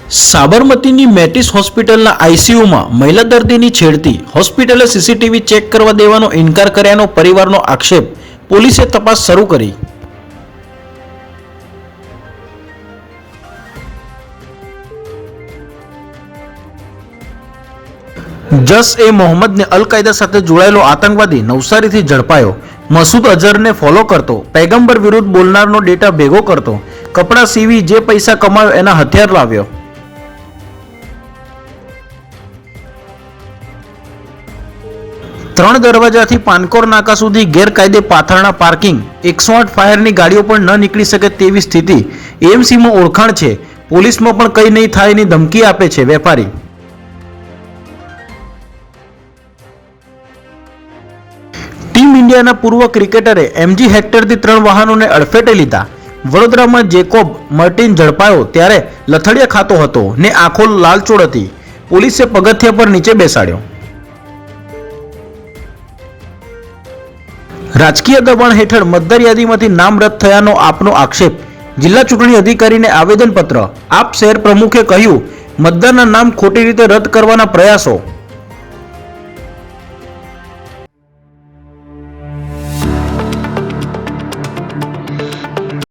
સાબરમતીની મેટિસ હોસ્પિટલના આઈસીયુમાં મહિલા દર્દીની છેડતી, હોસ્પિટલે સીસીટીવી ચેક કરવા દેવાનો ઇનકાર કર્યાનો પરિવારનો આક્ષેપ, પોલીસે તપાસ શરૂ કરી. જશ-એ મોહમ્મદને અલ કાયદા સાથે જોડાયેલો આતંકવાદી નવસારીથી ઝડપાયો. મસૂદ અઝહરને ફોલો કરતો, પૈગંબર વિરુદ્ધ બોલનારનો ડેટા ભેગો કરતો, કપડાં સીવી જે પૈસા કમાયો એના હથિયાર લાવ્યો. ત્રણ દરવાજાથી પાનકોર નાકા સુધી ગેરકાયદે પાથરણા પાર્કિંગ, 108 ફાયરની ગાડીઓ પણ ન નીકળી શકે તેવી સ્થિતિ. એએમસીમાં ઓળખાણ છે, પોલીસમાં પણ કંઈ નહીં થાયની ધમકી આપે છે વેપારી. ટીમ ઇન્ડિયાના પૂર્વ ક્રિકેટરે એમજી હેક્ટરથી 3 વાહનોને અડફેટે લીધા. વડોદરામાં જેકોબ મર્ટિન ઝડપાયો ત્યારે લથડિયા ખાતો હતો ને આંખો લાલચોળ હતી. પોલીસે પગથિયા પર નીચે બેસાડ્યો. રાજકીય દબાણ હેઠળ મતદાર યાદીમાંથી નામ રદ થયાનો આપનો આક્ષેપ, જિલ્લા ચૂંટણી અધિકારીને આવેદનપત્ર. આપ શહેર પ્રમુખે કહ્યું, મતદારના નામ ખોટી રીતે રદ કરવાના પ્રયાસો.